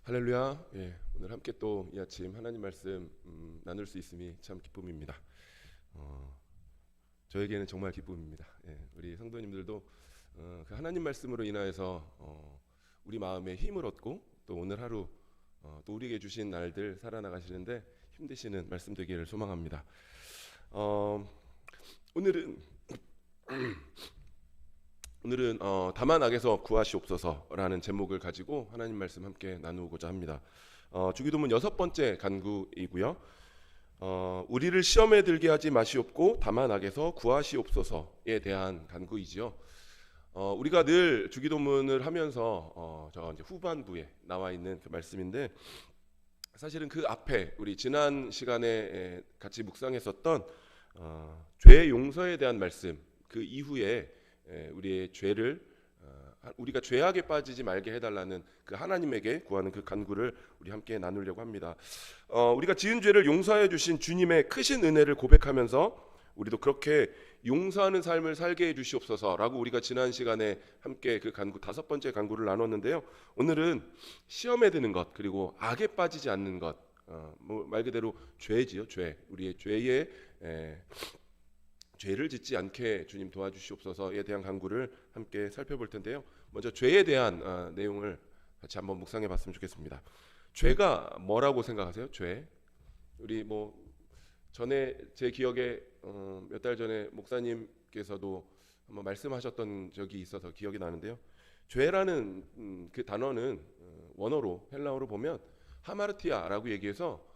할렐루야. 오늘 함께 또 이 아침 하나님 말씀 나눌 수 있음이 참 기쁨입니다. 저에게는 정말 기쁨입니다. 우리 성도님들도 그 하나님 말씀으로 인하여서 우리 마음에 힘을 얻고 또 오늘 하루 또 우리에게 주신 날들 살아나가시는데 힘드시는 말씀 되기를 소망합니다. 오늘은 다만 악에서 구하시옵소서라는 제목을 가지고 하나님 말씀 함께 나누고자 합니다. 주기도문 6번째 간구이고요. 우리를 시험에 들게 하지 마시옵고 다만 악에서 구하시옵소서에 대한 간구이지요. 우리가 늘 주기도문을 하면서 저 이제 후반부에 나와 있는 그 말씀인데, 사실은 그 앞에 우리 지난 시간에 같이 묵상했었던 죄 용서에 대한 말씀, 그 이후에 우리의 죄를 우리가 죄악에 빠지지 말게 해달라는 그 하나님에게 구하는 그 간구를 우리 함께 나누려고 합니다. 우리가 지은 죄를 용서해 주신 주님의 크신 은혜를 고백하면서 우리도 그렇게 용서하는 삶을 살게 해 주시옵소서라고 우리가 지난 시간에 함께 그 간구 5번째 간구를 나눴는데요. 오늘은 시험에 드는 것, 그리고 악에 빠지지 않는 것, 말 그대로 죄지요. 죄, 우리의 죄에 죄를 짓지 않게 주님 도와주시옵소서에 대한 간구를 함께 살펴볼 텐데요. 먼저 죄에 대한 내용을 같이 한번 묵상해 봤으면 좋겠습니다. 죄가 뭐라고 생각하세요? 죄. 우리 전에 제 기억에 몇 달 전에 목사님께서도 한번 말씀하셨던 적이 있어서 기억이 나는데요. 죄라는 그 단어는 원어로 헬라어로 보면 하마르티아라고 얘기해서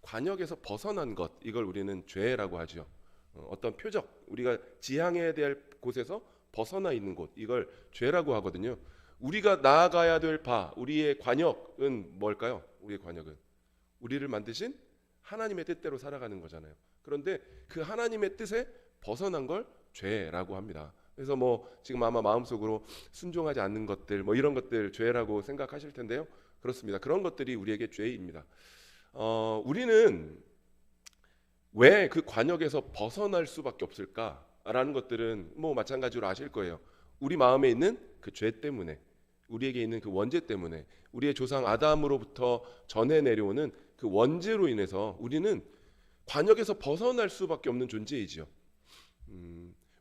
관역에서 벗어난 것, 이걸 우리는 죄라고 하죠. 어떤 표적, 우리가 지향해야 될 곳에서 벗어나 있는 곳, 이걸 죄라고 하거든요. 우리가 나아가야 될 바, 우리의 관역은 뭘까요? 우리의 관역은 우리를 만드신 하나님의 뜻대로 살아가는 거잖아요. 그런데 그 하나님의 뜻에 벗어난 걸 죄라고 합니다. 그래서 지금 아마 마음속으로 순종하지 않는 것들, 이런 것들 죄라고 생각하실 텐데요. 그렇습니다. 그런 것들이 우리에게 죄입니다. 우리는 왜 그 관역에서 벗어날 수밖에 없을까라는 것들은 마찬가지로 아실 거예요. 우리 마음에 있는 그 죄 때문에, 우리에게 있는 그 원죄 때문에, 우리의 조상 아담으로부터 전해 내려오는 그 원죄로 인해서 우리는 관역에서 벗어날 수밖에 없는 존재이지요.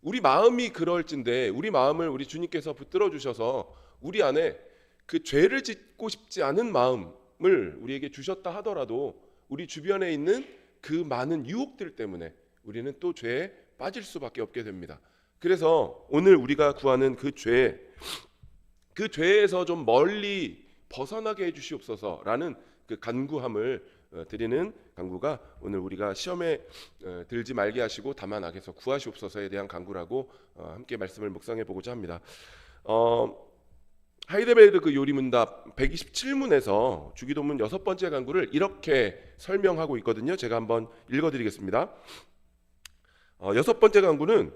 우리 마음이 그럴진데, 우리 마음을 우리 주님께서 붙들어 주셔서 우리 안에 그 죄를 짓고 싶지 않은 마음을 우리에게 주셨다 하더라도 우리 주변에 있는 그 많은 유혹들 때문에 우리는 또 죄에 빠질 수밖에 없게 됩니다. 그래서 오늘 우리가 구하는 그 죄에서 좀 멀리 벗어나게 해주시옵소서라는 그 간구함을 드리는 간구가 오늘 우리가 시험에 들지 말게 하시고 다만 악에서 구하시옵소서에 대한 간구라고 함께 말씀을 묵상해 보고자 합니다. 하이델베르크 요리문답 127문에서 주기도문 6번째 간구를 이렇게 설명하고 있거든요. 제가 한번 읽어드리겠습니다. 6번째 간구는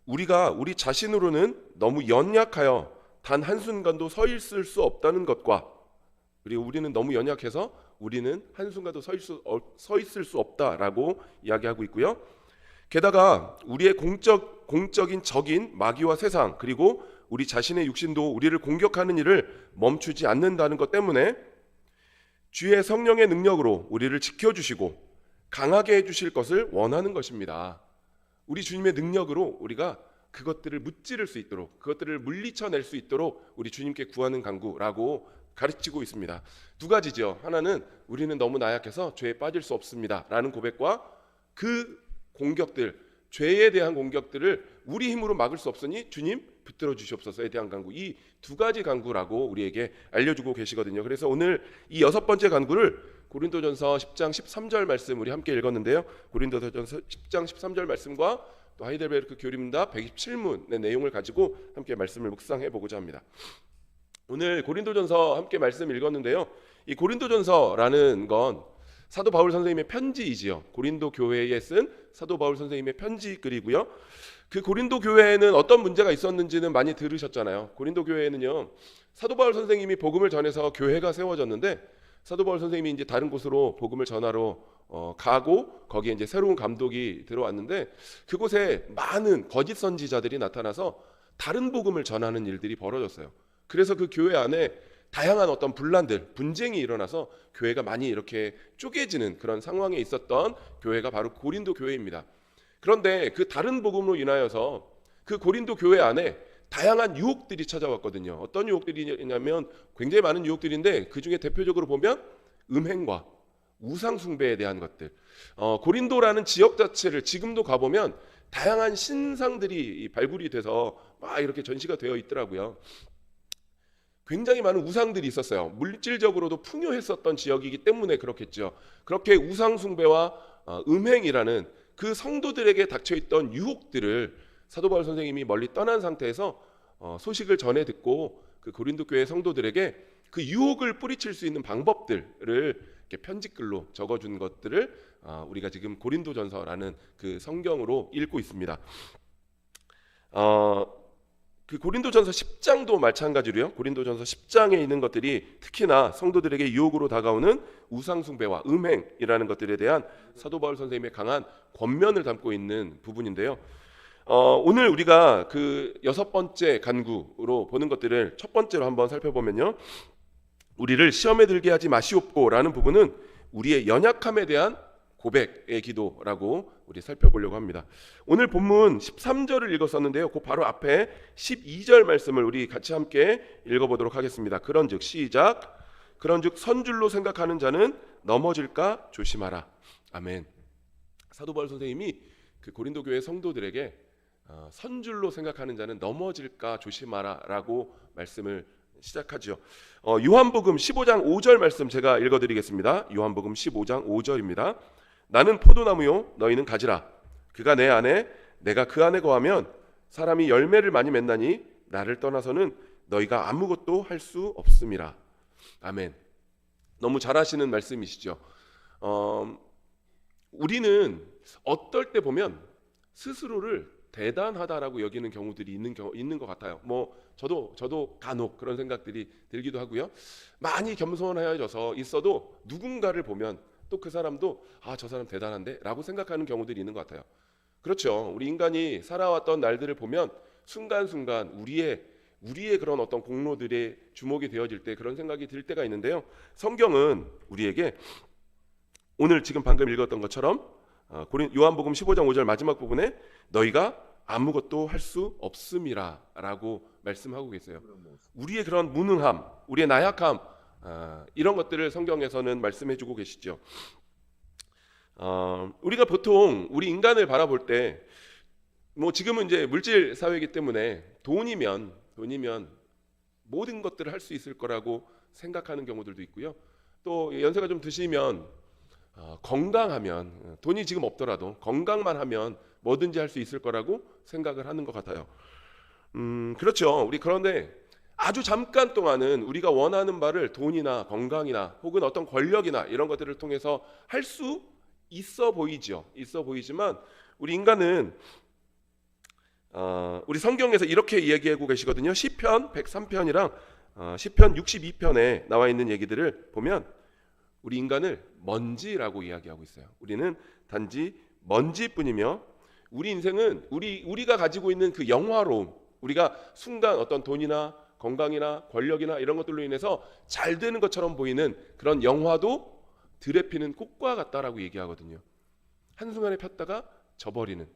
우리가 우리 자신으로는 너무 연약하여 단 한순간도 서 있을 수 없다는 것과, 그리고 우리는 너무 연약해서 우리는 한순간도 서 있을 수 없다라고 이야기하고 있고요. 게다가 우리의 공적인 적인 마귀와 세상, 그리고 우리 자신의 육신도 우리를 공격하는 일을 멈추지 않는다는 것 때문에 주의 성령의 능력으로 우리를 지켜주시고 강하게 해주실 것을 원하는 것입니다. 우리 주님의 능력으로 우리가 그것들을 무찌를 수 있도록, 그것들을 물리쳐낼 수 있도록 우리 주님께 구하는 간구라고 가르치고 있습니다. 두 가지죠. 하나는 우리는 너무 나약해서 죄에 빠질 수 없습니다 라는 고백과, 그 공격들, 죄에 대한 공격들을 우리 힘으로 막을 수 없으니 주님 붙들어 주시옵소서에 대한 간구, 이 두 가지 간구라고 우리에게 알려주고 계시거든요. 그래서 오늘 이 6번째 간구를 고린도전서 10장 13절 말씀 우리 함께 읽었는데요. 고린도전서 10장 13절 말씀과 또 하이델베르크 교리문답 127문의 내용을 가지고 함께 말씀을 묵상해 보고자 합니다. 오늘 고린도전서 함께 말씀 읽었는데요. 이 고린도전서라는 건 사도 바울 선생님의 편지이지요. 고린도 교회에 쓴 사도 바울 선생님의 편지 글이고요. 그 고린도 교회에는 어떤 문제가 있었는지는 많이 들으셨잖아요. 고린도 교회에는요, 사도 바울 선생님이 복음을 전해서 교회가 세워졌는데, 사도 바울 선생님이 이제 다른 곳으로 복음을 전하러 가고 거기에 이제 새로운 감독이 들어왔는데, 그곳에 많은 거짓 선지자들이 나타나서 다른 복음을 전하는 일들이 벌어졌어요. 그래서 그 교회 안에 다양한 어떤 분란들, 분쟁이 일어나서 교회가 많이 이렇게 쪼개지는 그런 상황에 있었던 교회가 바로 고린도 교회입니다. 그런데 그 다른 복음으로 인하여서 그 고린도 교회 안에 다양한 유혹들이 찾아왔거든요. 어떤 유혹들이냐면 굉장히 많은 유혹들인데 그 중에 대표적으로 보면 음행과 우상 숭배에 대한 것들. 고린도라는 지역 자체를 지금도 가보면 다양한 신상들이 발굴이 돼서 막 이렇게 전시가 되어 있더라고요. 굉장히 많은 우상들이 있었어요. 물질적으로도 풍요했었던 지역이기 때문에 그렇겠죠. 그렇게 우상 숭배와 음행이라는 그 성도들에게 닥쳐있던 유혹들을 사도 바울 선생님이 멀리 떠난 상태에서 소식을 전해 듣고 그 고린도 교회 성도들에게 그 유혹을 뿌리칠 수 있는 방법들을 이렇게 편지글로 적어준 것들을 우리가 지금 고린도전서라는 그 성경으로 읽고 있습니다. 그 고린도전서 10장도 마찬가지로요. 고린도전서 10장에 있는 것들이 특히나 성도들에게 유혹으로 다가오는 우상숭배와 음행이라는 것들에 대한 사도 바울 선생님의 강한 권면을 담고 있는 부분인데요. 오늘 우리가 그 6번째 간구로 보는 것들을 첫 번째로 한번 살펴보면요. 우리를 시험에 들게 하지 마시옵고라는 부분은 우리의 연약함에 대한 고백의 기도라고 우리 살펴보려고 합니다. 오늘 본문 13절을 읽었었는데요. 그 바로 앞에 12절 말씀을 우리 같이 함께 읽어보도록 하겠습니다. 그런즉 시작. 그런즉 선줄로 생각하는 자는 넘어질까 조심하라. 아멘. 사도 바울 선생님이 그 고린도 교회 성도들에게 선줄로 생각하는 자는 넘어질까 조심하라라고 말씀을 시작하죠. 요한복음 15장 5절 말씀 제가 읽어드리겠습니다. 요한복음 15장 5절입니다. 나는 포도나무요 너희는 가지라. 그가 내 안에 내가 그 안에 거하면 사람이 열매를 많이 맺나니 나를 떠나서는 너희가 아무것도 할 수 없음이라. 아멘. 너무 잘하시는 말씀이시죠. 우리는 어떨 때 보면 스스로를 대단하다라고 여기는 경우들이 있는 것 같아요. 저도 간혹 그런 생각들이 들기도 하고요. 많이 겸손해져서 있어도 누군가를 보면 또 그 사람도 저 사람 대단한데 라고 생각하는 경우들이 있는 것 같아요. 그렇죠. 우리 인간이 살아왔던 날들을 보면 순간순간 우리의 그런 어떤 공로들의 주목이 되어질 때 그런 생각이 들 때가 있는데요. 성경은 우리에게 오늘 지금 방금 읽었던 것처럼 요한복음 15장 5절 마지막 부분에 너희가 아무것도 할 수 없음이라 라고 말씀하고 계세요. 우리의 그런 무능함, 우리의 나약함, 이런 것들을 성경에서는 말씀해주고 계시죠. 우리가 보통 우리 인간을 바라볼 때 지금은 이제 물질 사회이기 때문에 돈이면 모든 것들을 할 수 있을 거라고 생각하는 경우들도 있고요. 또 연세가 좀 드시면 건강하면, 돈이 지금 없더라도 건강만 하면 뭐든지 할 수 있을 거라고 생각을 하는 것 같아요. 그렇죠. 우리 그런데 아주 잠깐 동안은 우리가 원하는 바를 돈이나 건강이나 혹은 어떤 권력이나 이런 것들을 통해서 할 수 있어 보이지만 우리 인간은 우리 성경에서 이렇게 이야기하고 계시거든요. 시편 103편이랑 시편 62편에 나와 있는 얘기들을 보면 우리 인간을 먼지라고 이야기하고 있어요. 우리는 단지 먼지뿐이며 우리 인생은 우리가 가지고 있는 그 영화로움, 우리가 순간 어떤 돈이나 건강이나 권력이나 이런 것들로 인해서 잘 되는 것처럼 보이는 그런 영화도 들에 피는 꽃과 같다라고 얘기하거든요. 한순간에 폈다가 져버리는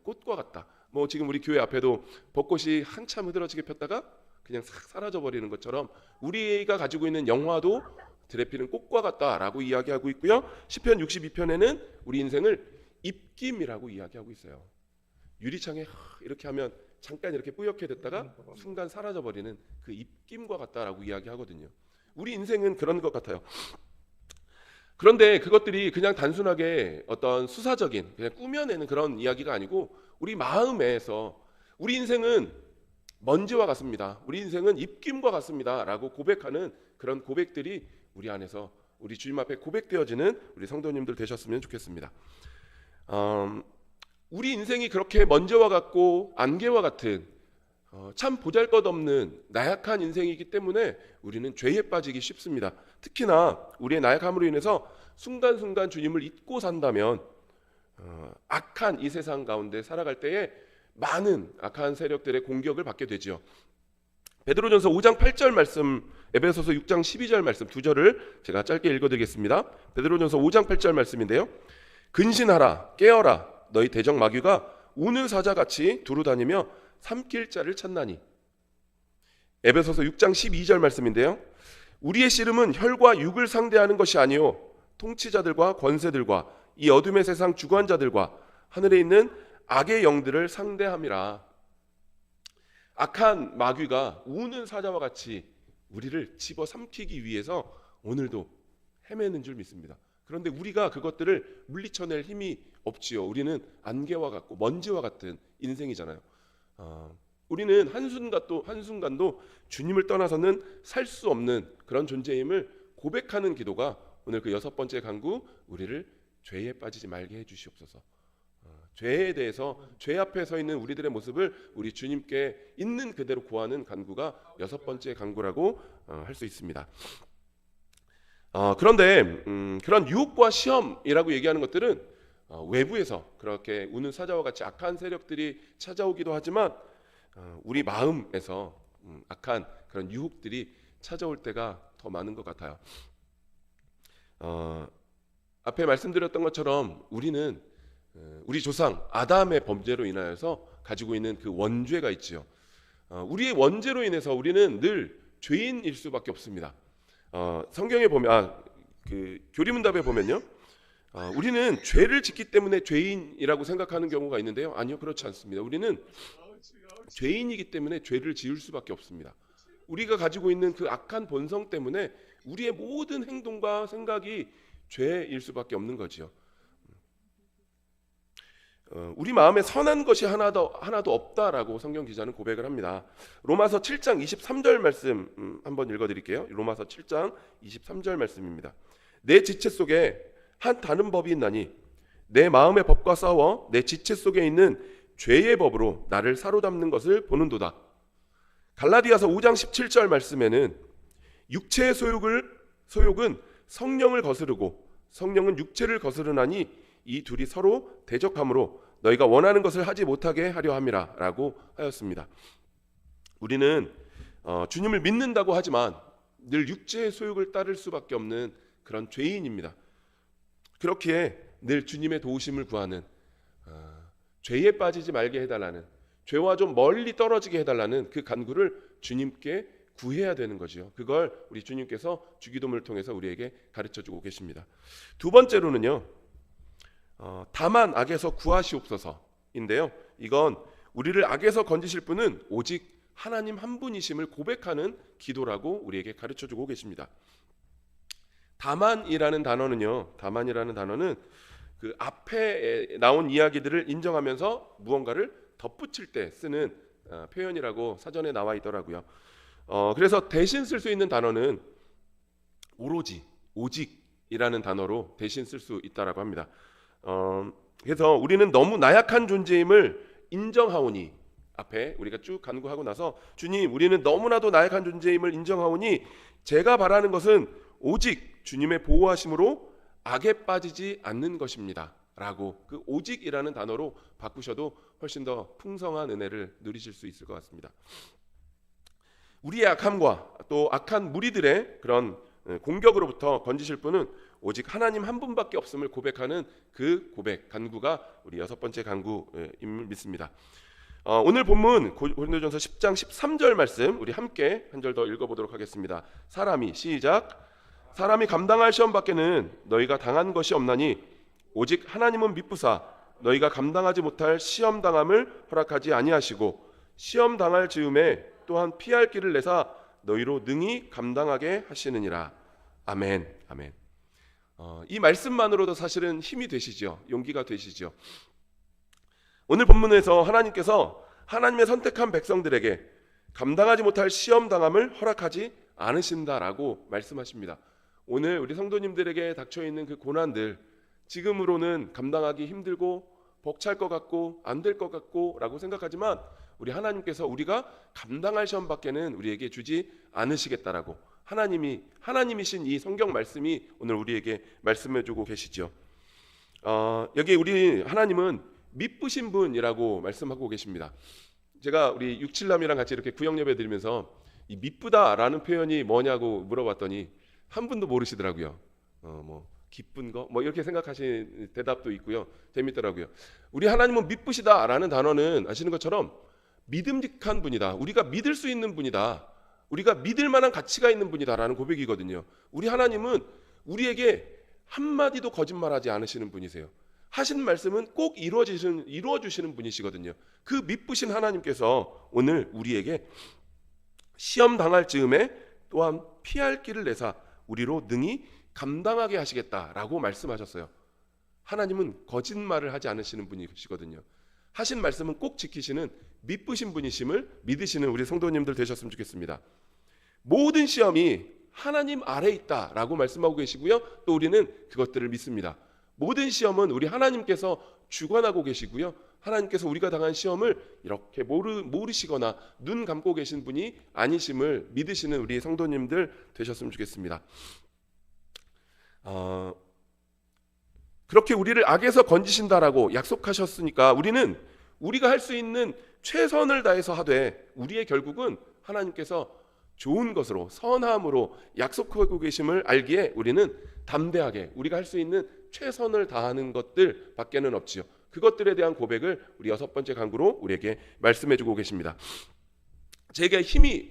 꽃과 같다. 지금 우리 교회 앞에도 벚꽃이 한참 흐드러지게 폈다가 그냥 싹 사라져버리는 것처럼 우리가 가지고 있는 영화도 들에 피는 꽃과 같다라고 이야기하고 있고요. 시편 62편에는 우리 인생을 입김이라고 이야기하고 있어요. 유리창에 이렇게 하면 잠깐 이렇게 뿌옇게 됐다가 순간 사라져버리는 그 입김과 같다라고 이야기하거든요. 우리 인생은 그런 것 같아요. 그런데 그것들이 그냥 단순하게 어떤 수사적인 그냥 꾸며내는 그런 이야기가 아니고 우리 마음에서 우리 인생은 먼지와 같습니다. 우리 인생은 입김과 같습니다. 라고 고백하는 그런 고백들이 우리 안에서 우리 주님 앞에 고백되어지는 우리 성도님들 되셨으면 좋겠습니다. 우리 인생이 그렇게 먼지와 같고 안개와 같은 참 보잘것없는 나약한 인생이기 때문에 우리는 죄에 빠지기 쉽습니다. 특히나 우리의 나약함으로 인해서 순간순간 주님을 잊고 산다면 악한 이 세상 가운데 살아갈 때에 많은 악한 세력들의 공격을 받게 되죠. 베드로전서 5장 8절 말씀에 에베소서 6장 12절 말씀 두 절을 제가 짧게 읽어드리겠습니다. 베드로전서 5장 8절 말씀인데요. 근신하라 깨어라 너희 대적 마귀가 우는 사자같이 두루다니며 삼킬 자를 찾나니. 에베소서 6장 12절 말씀인데요. 우리의 씨름은 혈과 육을 상대하는 것이 아니요 통치자들과 권세들과 이 어둠의 세상 주관자들과 하늘에 있는 악의 영들을 상대함이라. 악한 마귀가 우는 사자와 같이 우리를 집어삼키기 위해서 오늘도 헤매는 줄 믿습니다. 그런데 우리가 그것들을 물리쳐낼 힘이 없지요. 우리는 안개와 같고 먼지와 같은 인생이잖아요. 우리는 한순간도 주님을 떠나서는 살 수 없는 그런 존재임을 고백하는 기도가 오늘 그 여섯 번째 간구, 우리를 죄에 빠지지 말게 해주시옵소서. 죄에 대해서 죄 앞에 서 있는 우리들의 모습을 우리 주님께 있는 그대로 구하는 간구가 여섯 번째 간구라고 할 수 있습니다. 그런데 그런 유혹과 시험이라고 얘기하는 것들은 외부에서 그렇게 우는 사자와 같이 악한 세력들이 찾아오기도 하지만 우리 마음에서 악한 그런 유혹들이 찾아올 때가 더 많은 것 같아요. 앞에 말씀드렸던 것처럼 우리는 우리 조상 아담의 범죄로 인하여서 가지고 있는 그 원죄가 있지요. 우리의 원죄로 인해서 우리는 늘 죄인일 수밖에 없습니다. 성경에 보면 그 교리문답에 보면요, 우리는 죄를 짓기 때문에 죄인이라고 생각하는 경우가 있는데요. 아니요, 그렇지 않습니다. 우리는 죄인이기 때문에 죄를 지을 수밖에 없습니다. 우리가 가지고 있는 그 악한 본성 때문에 우리의 모든 행동과 생각이 죄일 수밖에 없는 거지요. 우리 마음에 선한 것이 하나도 없다라고 성경 기자는 고백을 합니다. 로마서 7장 23절 말씀 한번 읽어드릴게요. 로마서 7장 23절 말씀입니다. 내 지체 속에 한 다른 법이 있나니 내 마음의 법과 싸워 내 지체 속에 있는 죄의 법으로 나를 사로잡는 것을 보는도다. 갈라디아서 5장 17절 말씀에는 육체의 소욕은 성령을 거스르고 성령은 육체를 거스르나니 이 둘이 서로 대적함으로 너희가 원하는 것을 하지 못하게 하려 함이라 라고 하였습니다. 우리는 주님을 믿는다고 하지만 늘 육체의 소욕을 따를 수밖에 없는 그런 죄인입니다. 그렇기에 늘 주님의 도우심을 구하는, 죄에 빠지지 말게 해달라는, 죄와 좀 멀리 떨어지게 해달라는 그 간구를 주님께 구해야 되는 거지요. 그걸 우리 주님께서 주기도문을 통해서 우리에게 가르쳐주고 계십니다. 두 번째로는요, 다만 악에서 구하시옵소서인데요. 이건 우리를 악에서 건지실 분은 오직 하나님 한 분이심을 고백하는 기도라고 우리에게 가르쳐주고 계십니다. 다만이라는 단어는 그 앞에 나온 이야기들을 인정하면서 무언가를 덧붙일 때 쓰는 표현이라고 사전에 나와 있더라고요. 그래서 대신 쓸 수 있는 단어는 오로지, 오직이라는 단어로 대신 쓸 수 있다라고 합니다. 그래서 우리는 너무 나약한 존재임을 인정하오니, 앞에 우리가 쭉 간구하고 나서 주님, 우리는 너무나도 나약한 존재임을 인정하오니 제가 바라는 것은 오직 주님의 보호하심으로 악에 빠지지 않는 것입니다 라고 그 오직이라는 단어로 바꾸셔도 훨씬 더 풍성한 은혜를 누리실 수 있을 것 같습니다. 우리의 악함과 또 악한 무리들의 그런 공격으로부터 건지실 분은 오직 하나님 한 분밖에 없음을 고백하는 그 고백, 간구가 우리 여섯 번째 간구임을 믿습니다. 오늘 본문 고린도전서 10장 13절 말씀 우리 함께 한 절 더 읽어보도록 하겠습니다. 사람이 감당할 시험 밖에는 너희가 당한 것이 없나니 오직 하나님은 미쁘사 너희가 감당하지 못할 시험 당함을 허락하지 아니하시고 시험 당할 즈음에 또한 피할 길을 내사 너희로 능히 감당하게 하시느니라. 아멘. 아멘. 이 말씀만으로도 사실은 힘이 되시죠. 용기가 되시죠. 오늘 본문에서 하나님께서 하나님의 선택한 백성들에게 감당하지 못할 시험 당함을 허락하지 않으신다라고 말씀하십니다. 오늘 우리 성도님들에게 닥쳐있는 그 고난들, 지금으로는 감당하기 힘들고 벅찰 것 같고 안 될 것 같고 라고 생각하지만 우리 하나님께서 우리가 감당할 시험 밖에는 우리에게 주지 않으시겠다라고 하나님이신 이 성경 말씀이 오늘 우리에게 말씀해주고 계시죠. 여기 우리 하나님은 미쁘신 분이라고 말씀하고 계십니다. 제가 우리 6, 7남이랑 같이 이렇게 구역 예배 드리면서 이 미쁘다라는 표현이 뭐냐고 물어봤더니 한 분도 모르시더라고요. 뭐 기쁜 거 뭐 이렇게 생각하신 대답도 있고요. 재밌더라고요. 우리 하나님은 미쁘시다라는 단어는 아시는 것처럼 믿음직한 분이다. 우리가 믿을 수 있는 분이다. 우리가 믿을 만한 가치가 있는 분이다라는 고백이거든요. 우리 하나님은 우리에게 한마디도 거짓말하지 않으시는 분이세요. 하신 말씀은 꼭 이루어 주시는 분이시거든요. 그 미쁘신 하나님께서 오늘 우리에게 시험 당할 즈음에 또한 피할 길을 내사 우리로 능히 감당하게 하시겠다라고 말씀하셨어요. 하나님은 거짓말을 하지 않으시는 분이시거든요. 하신 말씀은 꼭 지키시는 미쁘신 분이심을 믿으시는 우리 성도님들 되셨으면 좋겠습니다. 모든 시험이 하나님 아래에 있다라고 말씀하고 계시고요. 또 우리는 그것들을 믿습니다. 모든 시험은 우리 하나님께서 주관하고 계시고요. 하나님께서 우리가 당한 시험을 이렇게 모르시거나 눈 감고 계신 분이 아니심을 믿으시는 우리 성도님들 되셨으면 좋겠습니다. 그렇게 우리를 악에서 건지신다라고 약속하셨으니까 우리는 우리가 할 수 있는 최선을 다해서 하되 우리의 결국은 하나님께서 좋은 것으로 선함으로 약속하고 계심을 알기에 우리는 담대하게 우리가 할 수 있는 최선을 다하는 것들 밖에는 없지요. 그것들에 대한 고백을 우리 6번째 강구로 우리에게 말씀해주고 계십니다. 저에게 힘이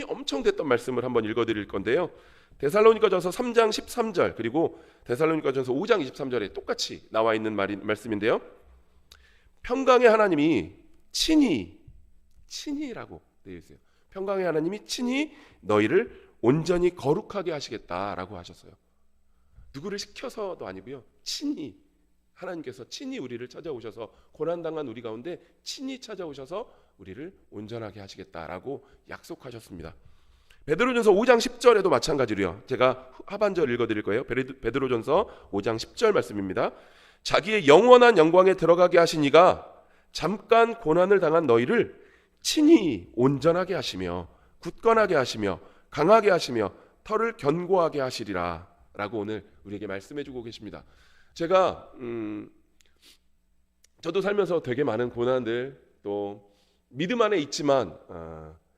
엄청 됐던 말씀을 한번 읽어드릴 건데요. 데살로니가전서 3장 13절 그리고 데살로니가전서 5장 23절에 똑같이 나와 있는 말씀인데요. 평강의 하나님이 친히라고 되어 있어요. 평강의 하나님이 친히 너희를 온전히 거룩하게 하시겠다라고 하셨어요. 누구를 시켜서도 아니고요. 친히 하나님께서 친히 우리를 찾아오셔서 고난당한 우리 가운데 친히 찾아오셔서 우리를 온전하게 하시겠다라고 약속하셨습니다. 베드로전서 5장 10절에도 마찬가지로요. 제가 하반절 읽어드릴 거예요. 베드로전서 5장 10절 말씀입니다. 자기의 영원한 영광에 들어가게 하신 이가 잠깐 고난을 당한 너희를 친히 온전하게 하시며 굳건하게 하시며 강하게 하시며 털을 견고하게 하시리라 라고 오늘 우리에게 말씀해주고 계십니다. 제가 저도 살면서 되게 많은 고난들 또 믿음 안에 있지만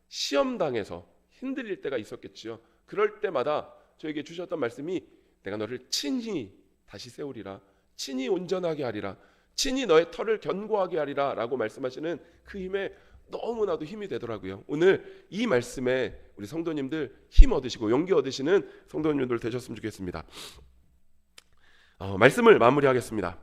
시험당해서 힘들릴 때가 있었겠지요. 그럴 때마다 저에게 주셨던 말씀이 내가 너를 친히 다시 세우리라, 친히 온전하게 하리라, 친히 너의 털을 견고하게 하리라 라고 말씀하시는 그 힘에 너무나도 힘이 되더라고요. 오늘 이 말씀에 우리 성도님들 힘 얻으시고 용기 얻으시는 성도님들 되셨으면 좋겠습니다. 말씀을 마무리하겠습니다.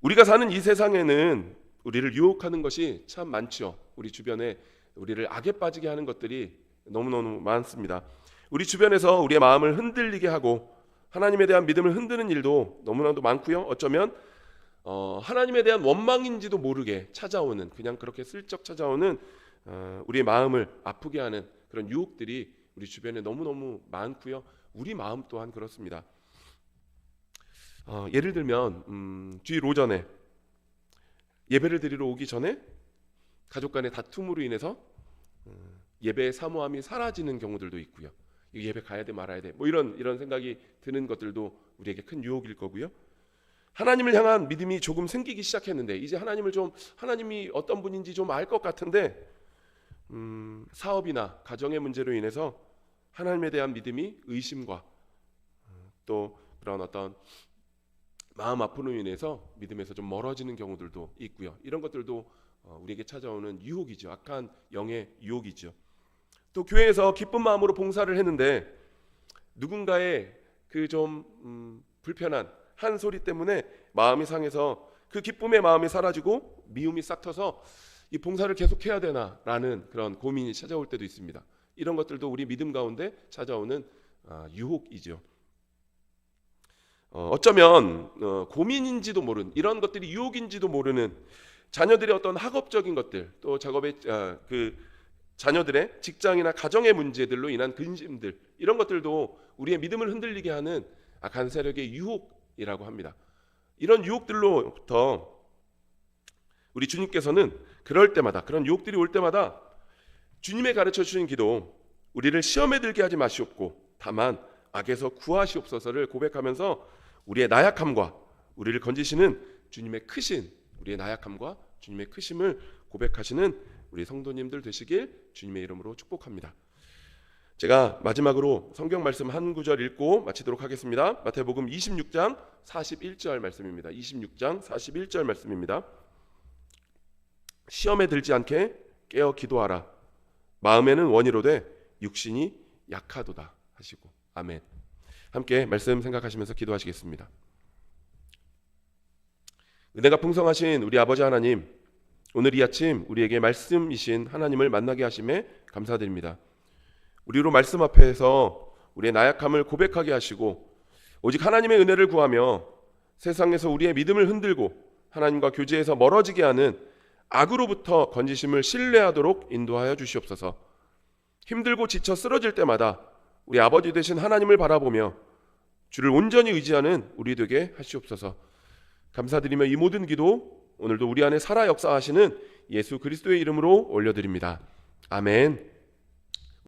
우리가 사는 이 세상에는 우리를 유혹하는 것이 참 많죠. 우리 주변에 우리를 악에 빠지게 하는 것들이 너무너무 많습니다. 우리 주변에서 우리의 마음을 흔들리게 하고 하나님에 대한 믿음을 흔드는 일도 너무나도 많고요. 어쩌면 하나님에 대한 원망인지도 모르게 찾아오는 그냥 그렇게 슬쩍 찾아오는 우리의 마음을 아프게 하는 그런 유혹들이 우리 주변에 너무너무 많고요. 우리 마음 또한 그렇습니다. 예를 들면 주일 오전에 예배를 드리러 오기 전에 가족 간의 다툼으로 인해서 예배의 사모함이 사라지는 경우들도 있고요. 예배 가야 돼 말아야 돼 뭐 이런 생각이 드는 것들도 우리에게 큰 유혹일 거고요. 하나님을 향한 믿음이 조금 생기기 시작했는데 이제 하나님이 어떤 분인지 좀 알 것 같은데 사업이나 가정의 문제로 인해서 하나님에 대한 믿음이 의심과 또 그런 어떤 마음 아픔으로 인해서 믿음에서 좀 멀어지는 경우들도 있고요. 이런 것들도 우리에게 찾아오는 유혹이죠. 악한 영의 유혹이죠. 또 교회에서 기쁜 마음으로 봉사를 했는데 누군가의 그 좀 불편한 한 소리 때문에 마음이 상해서 그 기쁨의 마음이 사라지고 미움이 싹 터서 이 봉사를 계속해야 되나라는 그런 고민이 찾아올 때도 있습니다. 이런 것들도 우리 믿음 가운데 찾아오는 유혹이죠. 어쩌면 고민인지도 모르는 이런 것들이 유혹인지도 모르는 자녀들의 어떤 학업적인 것들 또 작업의 그 자녀들의 직장이나 가정의 문제들로 인한 근심들 이런 것들도 우리의 믿음을 흔들리게 하는 악한 세력의 유혹이라고 합니다. 이런 유혹들로부터 우리 주님께서는 그럴 때마다 그런 유혹들이 올 때마다 주님의 가르쳐 주신 기도 우리를 시험에 들게 하지 마시옵고 다만 악에서 구하시옵소서를 고백하면서 우리의 나약함과 우리를 건지시는 주님의 크신 우리의 나약함과 주님의 크심을 고백하시는 우리 성도님들 되시길 주님의 이름으로 축복합니다. 제가 마지막으로 성경 말씀 한 구절 읽고 마치도록 하겠습니다. 마태복음 26장 41절 말씀입니다. 26장 41절 말씀입니다. 시험에 들지 않게 깨어 기도하라. 마음에는 원이로되 육신이 약하도다 하시고. 아멘. 함께 말씀 생각하시면서 기도하시겠습니다. 은혜가 풍성하신 우리 아버지 하나님, 오늘 이 아침 우리에게 말씀이신 하나님을 만나게 하심에 감사드립니다. 우리로 말씀 앞에서 우리의 나약함을 고백하게 하시고 오직 하나님의 은혜를 구하며 세상에서 우리의 믿음을 흔들고 하나님과 교제에서 멀어지게 하는 악으로부터 건지심을 신뢰하도록 인도하여 주시옵소서. 힘들고 지쳐 쓰러질 때마다 우리 아버지 되신 하나님을 바라보며 주를 온전히 의지하는 우리 되게 하시옵소서. 감사드리며 이 모든 기도 오늘도 우리 안에 살아 역사하시는 예수 그리스도의 이름으로 올려드립니다. 아멘.